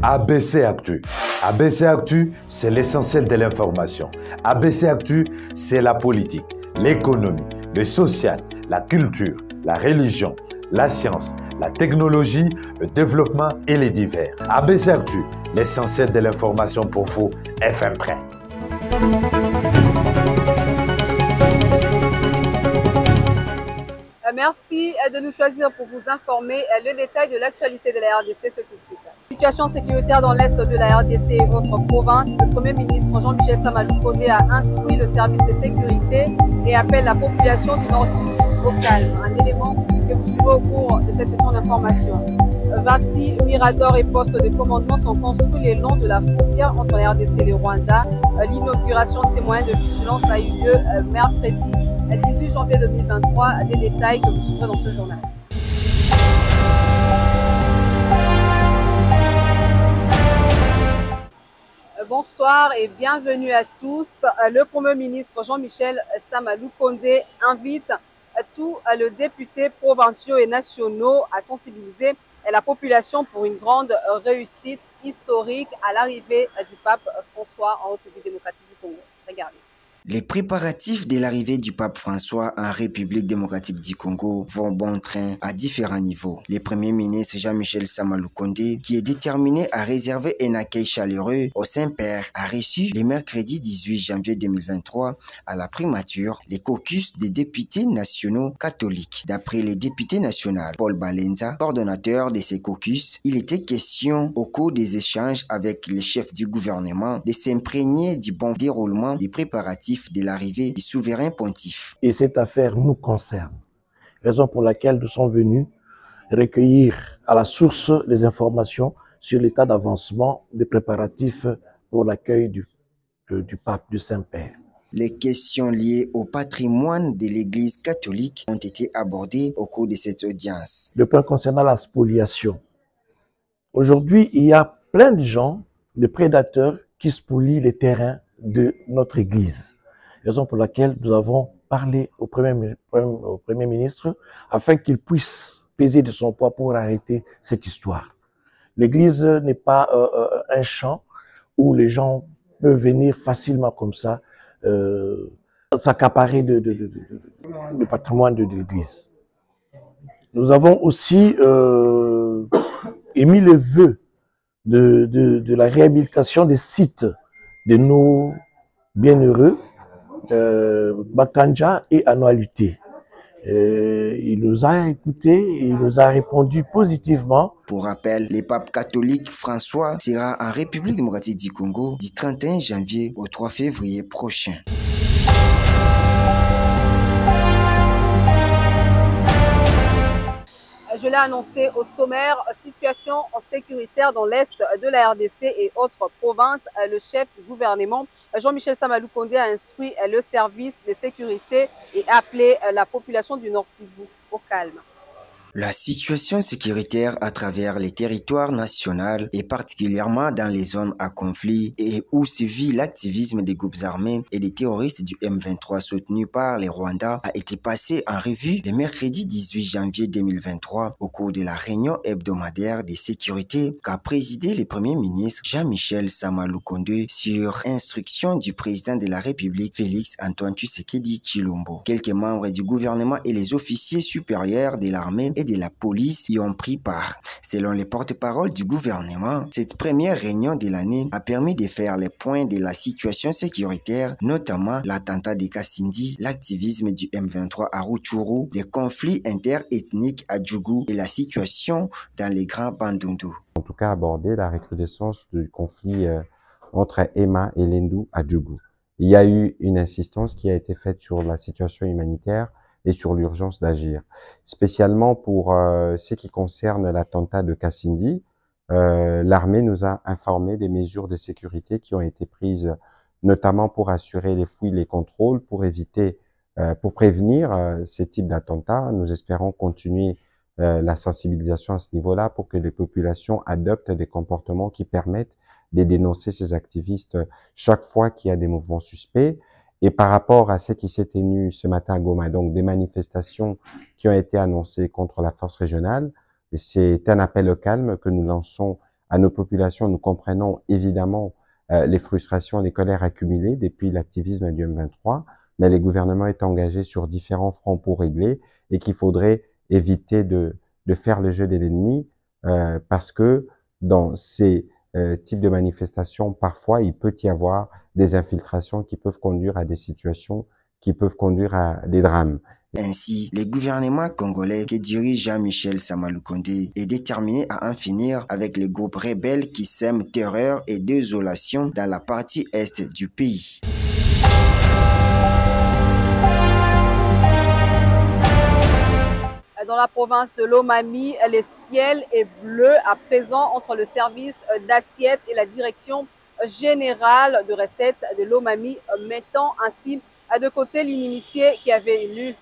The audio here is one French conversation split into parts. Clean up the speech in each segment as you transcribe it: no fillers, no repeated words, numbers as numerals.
ABC Actu. ABC Actu, c'est l'essentiel de l'information. ABC Actu, c'est la politique, l'économie, le social, la culture, la religion, la science, la technologie, le développement et les divers. ABC Actu, l'essentiel de l'information pour vous, FM Prêt. Merci de nous choisir pour vous informer le détail de l'actualité de la RDC, ce tout de suite. Situation sécuritaire dans l'est de la RDC et autres provinces. Le Premier ministre Jean-Michel Sama Lukonde a instruit le service de sécurité et appelle la population du Nord Kivu au calme. Un élément que vous suivrez au cours de cette session d'information. 26 miradors et postes de commandement sont construits le long de la frontière entre la RDC et le Rwanda. L'inauguration de ces moyens de vigilance a eu lieu mercredi 18 janvier 2023. Des détails que vous suivrez dans ce journal. Bonsoir et bienvenue à tous. Le Premier ministre Jean-Michel Sama Lukonde invite tous les députés provinciaux et nationaux à sensibiliser la population pour une grande réussite historique à l'arrivée du pape François en République démocratique du Congo. Regardez. Les préparatifs de l'arrivée du pape François en République démocratique du Congo vont bon train à différents niveaux. Le Premier ministre Jean-Michel Sama Lukonde, qui est déterminé à réserver un accueil chaleureux au Saint-Père, a reçu le mercredi 18 janvier 2023 à la primature les caucus des députés nationaux catholiques. D'après les députés nationaux, Paul Balenza, coordonnateur de ces caucus, il était question au cours des échanges avec les chefs du gouvernement de s'imprégner du bon déroulement des préparatifs de l'arrivée du souverain pontife. Et cette affaire nous concerne, raison pour laquelle nous sommes venus recueillir à la source les informations sur l'état d'avancement des préparatifs pour l'accueil du pape, du Saint-Père. Les questions liées au patrimoine de l'Église catholique ont été abordées au cours de cette audience. Le point concernant la spoliation. Aujourd'hui, il y a plein de gens, de prédateurs, qui spolient les terrains de notre Église. Raison pour laquelle nous avons parlé au Premier ministre afin qu'il puisse peser de son poids pour arrêter cette histoire. L'Église n'est pas un champ où les gens peuvent venir facilement comme ça s'accaparer le patrimoine de l'Église. Nous avons aussi émis le vœu de la réhabilitation des sites de nos bienheureux Bakanja et Annualité. Il nous a écoutés et il nous a répondu positivement. Pour rappel, le pape catholique François sera en République démocratique du Congo du 31 janvier au 3 février prochain. Je l'ai annoncé au sommaire, situation sécuritaire dans l'est de la RDC et autres provinces. Le chef du gouvernement, Jean-Michel Sama Lukonde, a instruit le service de sécurité et appelé la population du Nord Kivu au calme. La situation sécuritaire à travers les territoires nationaux et particulièrement dans les zones à conflit et où sévit l'activisme des groupes armés et des terroristes du M23 soutenus par les Rwandais a été passée en revue le mercredi 18 janvier 2023 au cours de la réunion hebdomadaire de sécurité qu'a présidé le Premier ministre Jean-Michel Sama Lukonde sur instruction du président de la République Félix Antoine Tshisekedi Tshilombo. Quelques membres du gouvernement et les officiers supérieurs de l'armée et de la police y ont pris part. Selon les porte-parole du gouvernement, cette première réunion de l'année a permis de faire les points de la situation sécuritaire, notamment l'attentat de Kassindi, l'activisme du M23 à Rutshuru, les conflits interethniques à Djougou et la situation dans les Grands Bandundu. En tout cas, aborder la recrudescence du conflit entre Emma et Lendu à Djougou. Il y a eu une insistance qui a été faite sur la situation humanitaire et sur l'urgence d'agir. Spécialement pour ce qui concerne l'attentat de Kassindi, l'armée nous a informé des mesures de sécurité qui ont été prises, notamment pour assurer les fouilles, les contrôles, pour éviter, pour prévenir ces types d'attentats. Nous espérons continuer la sensibilisation à ce niveau-là pour que les populations adoptent des comportements qui permettent de dénoncer ces activistes chaque fois qu'il y a des mouvements suspects Et par rapport à ce qui s'est tenu ce matin à Goma, donc des manifestations qui ont été annoncées contre la force régionale, c'est un appel au calme que nous lançons à nos populations. Nous comprenons évidemment les frustrations, les colères accumulées depuis l'activisme du M23, mais le gouvernement est engagé sur différents fronts pour régler et qu'il faudrait éviter de faire le jeu de l'ennemi parce que dans ces types de manifestations, parfois, il peut y avoir des infiltrations qui peuvent conduire à des situations qui peuvent conduire à des drames. Ainsi, le gouvernement congolais que dirige Jean-Michel Samalukonde est déterminé à en finir avec les groupes rebelles qui sèment terreur et désolation dans la partie est du pays. Dans la province de Lomami, le ciel est bleu à présent entre le service d'assiette et la direction générale de recettes de Lomami, mettant ainsi de côté l'inimitié qui avait élu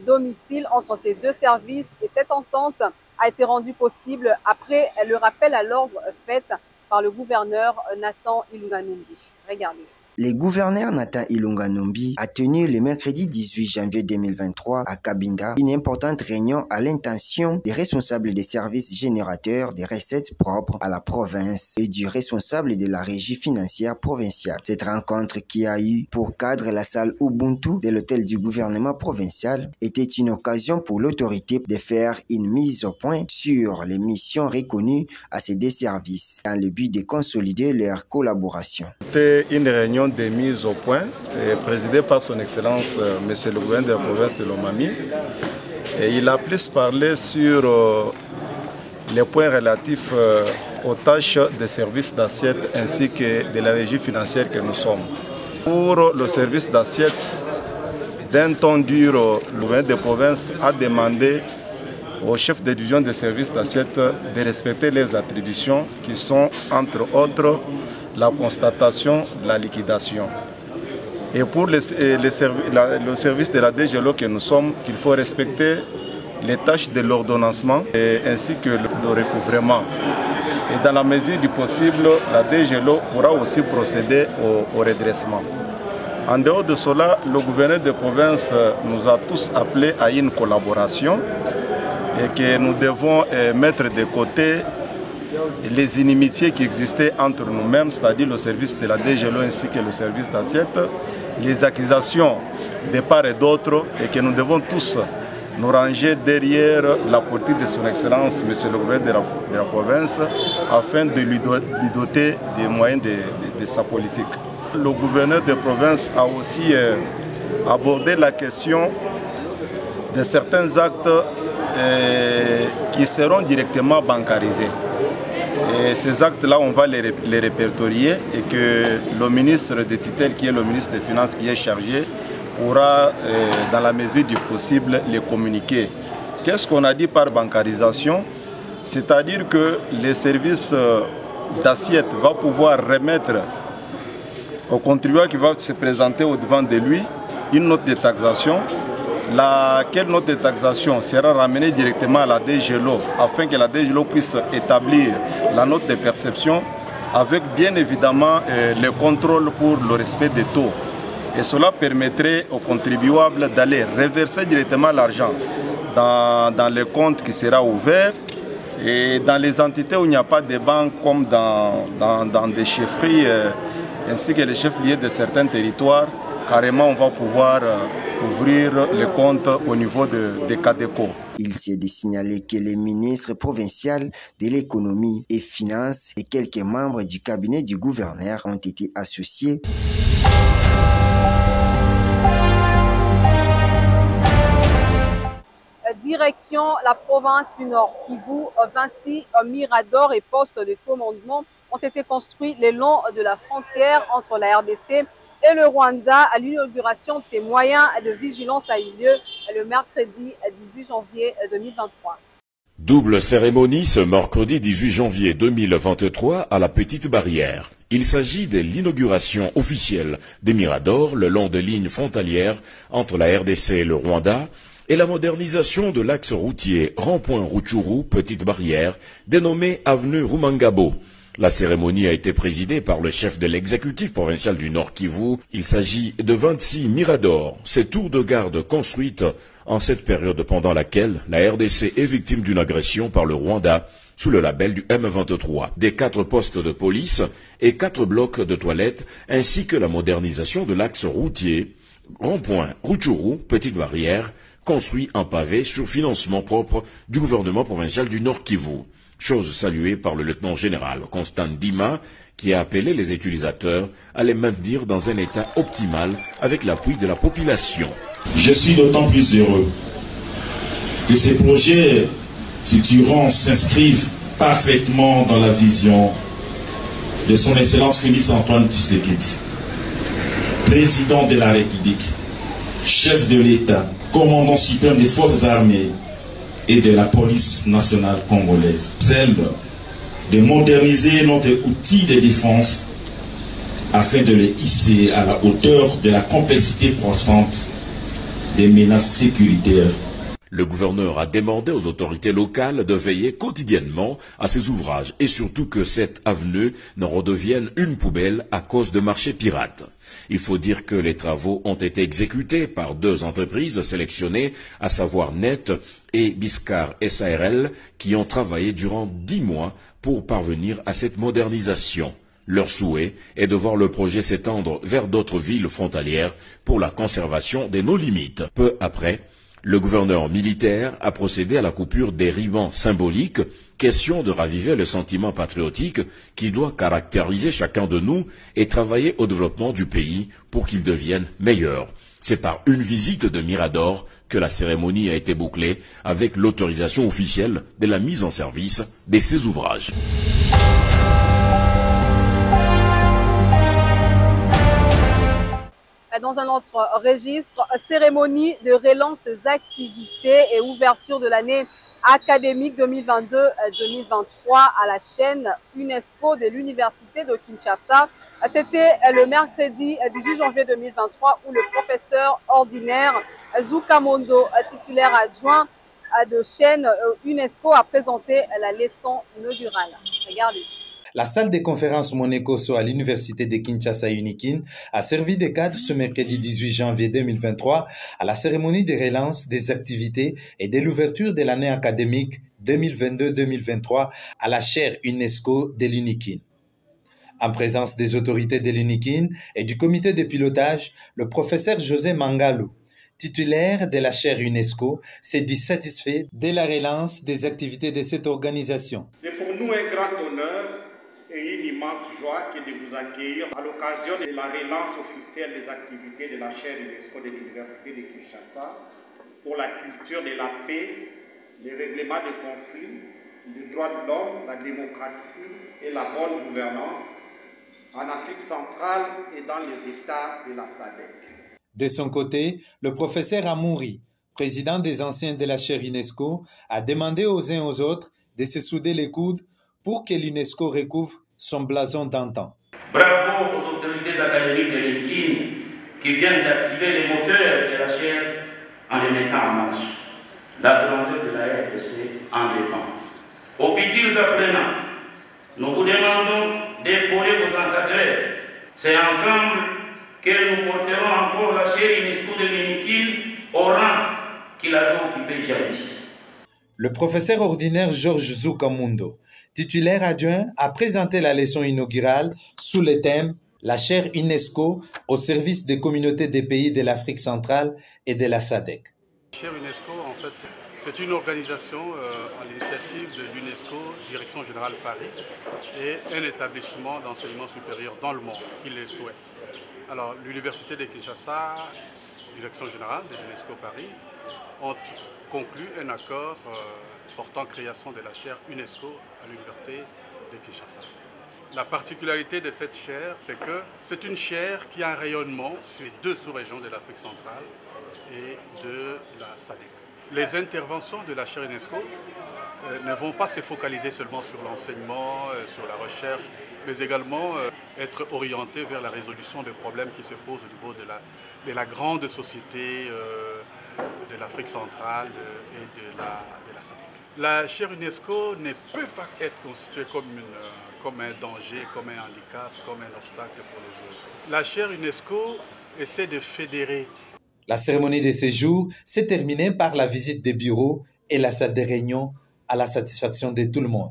domicile entre ces deux services. Et cette entente a été rendue possible après le rappel à l'ordre fait par le gouverneur Nathan Ilunga-Numbi. Regardez. Le gouverneur Nathan Ilunga-Numbi a tenu le mercredi 18 janvier 2023 à Cabinda une importante réunion à l'intention des responsables des services générateurs des recettes propres à la province et du responsable de la régie financière provinciale. Cette rencontre qui a eu pour cadre la salle Ubuntu de l'hôtel du gouvernement provincial était une occasion pour l'autorité de faire une mise au point sur les missions reconnues à ces deux services dans le but de consolider leur collaboration. C'était une réunion de mise au point présidée par son Excellence Monsieur le gouverneur de la province de Lomami. Et il a plus parlé sur les points relatifs aux tâches des services d'assiette ainsi que de la régie financière que nous sommes. Pour le service d'assiette, d'un ton dur, le gouverneur de province a demandé au chef de division des services d'assiette de respecter les attributions qui sont, entre autres, la constatation de la liquidation. Et pour le service de la DGLO que nous sommes, qu'il faut respecter les tâches de l'ordonnancement ainsi que le recouvrement. Et dans la mesure du possible, la DGLO pourra aussi procéder au redressement. En dehors de cela, le gouverneur de province nous a tous appelés à une collaboration et que nous devons mettre de côté les inimitiés qui existaient entre nous-mêmes, c'est-à-dire le service de la DGLO ainsi que le service d'assiette, les accusations de part et d'autre, et que nous devons tous nous ranger derrière la politique de son Excellence, Monsieur le gouverneur de la province, afin de lui doter des moyens de sa politique. Le gouverneur de province a aussi abordé la question de certains actes qui seront directement bancarisés. Et ces actes-là, on va les répertorier et que le ministre de tutelle, qui est le ministre des Finances, qui est chargé, pourra, dans la mesure du possible, les communiquer. Qu'est-ce qu'on a dit par bancarisation? C'est-à-dire que les services d'assiette vont pouvoir remettre au contribuable qui va se présenter au-devant de lui une note de taxation. Laquelle note de taxation sera ramenée directement à la DGLO afin que la DGLO puisse établir la note de perception avec bien évidemment le contrôle pour le respect des taux. Et cela permettrait aux contribuables d'aller reverser directement l'argent dans le compte qui sera ouvert et dans les entités où il n'y a pas de banque comme dans des chefferies ainsi que les chefs-lieux de certains territoires. Carrément, on va pouvoir ouvrir les comptes au niveau des CADECO. Il s'est de signaler que les ministres provinciaux de l'économie et finances et quelques membres du cabinet du gouverneur ont été associés. Direction la province du Nord Kivu, 26 miradors et postes de commandement ont été construits le long de la frontière entre la RDC et le Rwanda. À l'inauguration de ces moyens de vigilance a eu lieu le mercredi 18 janvier 2023. Double cérémonie ce mercredi 18 janvier 2023 à la Petite Barrière. Il s'agit de l'inauguration officielle des miradors le long de lignes frontalières entre la RDC et le Rwanda et la modernisation de l'axe routier rond-point Rutshuru Petite Barrière dénommé avenue Rumangabo. La cérémonie a été présidée par le chef de l'exécutif provincial du Nord Kivu. Il s'agit de 26 miradors, ces tours de garde construites en cette période pendant laquelle la RDC est victime d'une agression par le Rwanda sous le label du M23. Des 4 postes de police et 4 blocs de toilettes ainsi que la modernisation de l'axe routier rond-point Rutshuru, Petite Barrière, construit en pavé sur financement propre du gouvernement provincial du Nord Kivu. Chose saluée par le lieutenant-général Constant Dima, qui a appelé les utilisateurs à les maintenir dans un état optimal avec l'appui de la population. Je suis d'autant plus heureux que ces projets futurants s'inscrivent parfaitement dans la vision de son Excellence Félix Antoine Tshisekedi, président de la République, chef de l'État, commandant suprême des forces armées et de la police nationale congolaise. Celle de moderniser notre outil de défense afin de les hisser à la hauteur de la complexité croissante des menaces sécuritaires. Le gouverneur a demandé aux autorités locales de veiller quotidiennement à ces ouvrages et surtout que cette avenue ne redevienne une poubelle à cause de marchés pirates. Il faut dire que les travaux ont été exécutés par 2 entreprises sélectionnées, à savoir Net et Biscar SARL, qui ont travaillé durant 10 mois pour parvenir à cette modernisation. Leur souhait est de voir le projet s'étendre vers d'autres villes frontalières pour la conservation de nos limites. Peu après, le gouverneur militaire a procédé à la coupure des rubans symboliques, question de raviver le sentiment patriotique qui doit caractériser chacun de nous et travailler au développement du pays pour qu'il devienne meilleur. C'est par une visite de Mirador que la cérémonie a été bouclée avec l'autorisation officielle de la mise en service de ces ouvrages. Dans un autre registre, cérémonie de relance des activités et ouverture de l'année académique 2022-2023 à la chaîne UNESCO de l'Université de Kinshasa. C'était le mercredi 18 janvier 2023 où le professeur ordinaire Zuka Mondo, titulaire adjoint de chaîne UNESCO, a présenté la leçon inaugurale. Regardez. La salle de conférence Monekoso à l'université de Kinshasa Unikin a servi de cadre ce mercredi 18 janvier 2023 à la cérémonie de relance des activités et de l'ouverture de l'année académique 2022-2023 à la chaire UNESCO de l'Unikin. En présence des autorités de l'Unikin et du comité de pilotage, le professeur José Mangalou, titulaire de la chaire UNESCO, s'est dit satisfait de la relance des activités de cette organisation. C'est pour nous un grand honneur et une immense joie que de vous accueillir à l'occasion de la relance officielle des activités de la chaire UNESCO de l'Université de Kinshasa pour la culture de la paix, le règlement des conflits, les droits de l'homme, la démocratie et la bonne gouvernance en Afrique centrale et dans les États de la SADC. De son côté, le professeur Amouri, président des anciens de la chaire UNESCO, a demandé aux uns aux autres de se souder les coudes pour que l'UNESCO recouvre son blason d'antan. Bravo aux autorités académiques de l'UNIKIN qui viennent d'activer les moteurs de la chaire en les mettant en marche. La grandeur de la RDC en dépend. Aux futurs apprenants, nous vous demandons d'épauler vos encadreurs. C'est ensemble que nous porterons encore la chaire UNESCO de l'UNIKIN au rang qu'il avait occupé jadis. Le professeur ordinaire Georges Zukamundo, titulaire adjoint, a présenté la leçon inaugurale sous le thème « La chaire UNESCO au service des communautés des pays de l'Afrique centrale et de la SADC ». La chaire UNESCO, en fait, c'est une organisation à l'initiative de l'UNESCO, Direction Générale Paris, et un établissement d'enseignement supérieur dans le monde qui les souhaite. Alors, l'Université de Kinshasa, Direction Générale de l'UNESCO Paris, ont conclu un accord portant création de la chaire UNESCO à l'Université de Kinshasa. La particularité de cette chaire, c'est que c'est une chaire qui a un rayonnement sur les 2 sous-régions de l'Afrique centrale et de la SADC. Les interventions de la chaire UNESCO ne vont pas se focaliser seulement sur l'enseignement, sur la recherche, mais également être orientées vers la résolution des problèmes qui se posent au niveau de la grande société, de de l'Afrique centrale et de la SADC. La chaire UNESCO ne peut pas être constituée comme un danger, comme un handicap, comme un obstacle pour les autres. La chaire UNESCO essaie de fédérer. La cérémonie de séjour s'est terminée par la visite des bureaux et la salle de réunion à la satisfaction de tout le monde.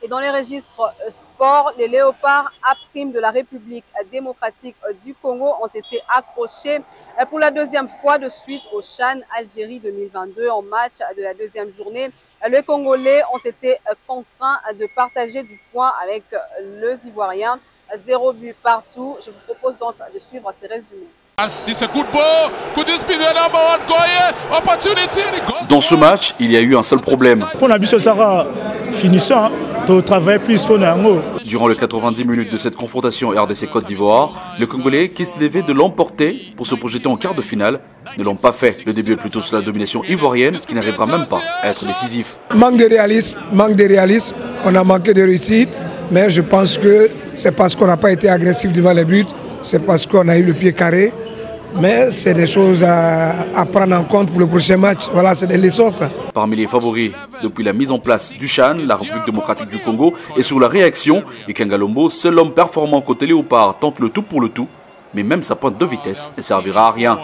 Et dans les registres sport, les léopards A' de la République démocratique du Congo ont été accrochés pour la deuxième fois de suite au CHAN Algérie 2022 en match de la deuxième journée. Les Congolais ont été contraints de partager du point avec les Ivoiriens. 0 but partout. Je vous propose donc de suivre ces résumés. Dans ce match, il y a eu un seul problème. Durant les 90 minutes de cette confrontation RDC-Côte d'Ivoire, les Congolais qui se devaient de l'emporter pour se projeter en quart de finale ne l'ont pas fait. Le début est plutôt sous la domination ivoirienne qui n'arrivera même pas à être décisif. Manque de réalisme, on a manqué de réussite, mais je pense que c'est parce qu'on n'a pas été agressif devant les buts, c'est parce qu'on a eu le pied carré. Mais c'est des choses à prendre en compte pour le prochain match. Voilà, c'est des leçons, quoi. Parmi les favoris, depuis la mise en place du CHAN, la République démocratique du Congo, et sur la réaction, Ikenga Lombo, seul homme performant côté léopard, tente le tout pour le tout, mais même sa pointe de vitesse ne servira à rien.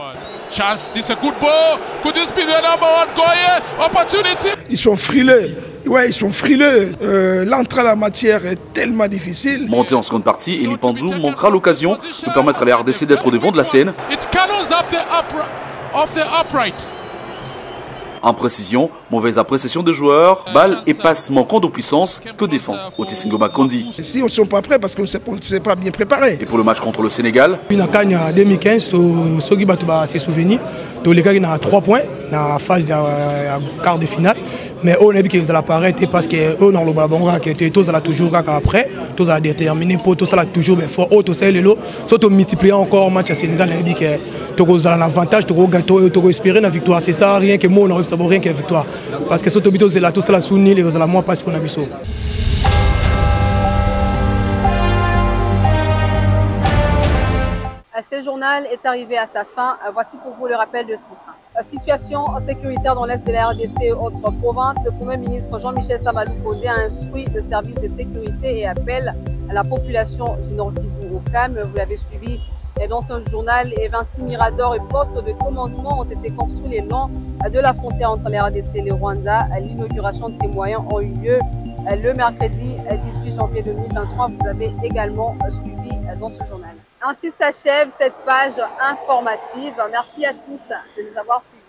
Ils sont frileux. Ouais, ils sont frileux. L'entrée à la matière est tellement difficile. Monté en seconde partie, Eli Pandou manquera l'occasion de permettre à la RDC d'être au devant de la scène. En précision, mauvaise appréciation des joueurs, balles et passes manquant de puissance que défend Otis Ngoma-Kondi. Si on ne sont pas prêts parce qu'on ne s'est pas bien préparé. Et pour le match contre le Sénégal, en 2015, ceux qui battent ses souvenirs, les gars qui ont 3 points dans la phase de quart de finale. Mais on a vu qu'ils allaient apparaître parce que eux dans le ballon qui était tous à la toujours après, tous à la déterminer pour tout ça toujours mais fort auto c'est le surtout multiplier encore match à Sénégal on a dit que tu as l'avantage tu espérer la victoire c'est ça rien que moi on ça vaut rien que victoire parce que surtout c'est là tout ça la souni les la moins passe pour Nabiso. Ce journal est arrivé à sa fin. Voici pour vous le rappel de titre. Situation sécuritaire dans l'Est de la RDC et autres provinces. Le Premier ministre Jean-Michel Samalou Kodé a instruit le service de sécurité et appelle à la population du Nord Kivu au calme. Vous l'avez suivi dans ce journal. Et 26 miradors et postes de commandement ont été construits le long de la frontière entre la RDC et le Rwanda. L'inauguration de ces moyens a eu lieu le mercredi 18 janvier 2023. Vous avez également suivi dans ce journal. Ainsi s'achève cette page informative. Merci à tous de nous avoir suivis.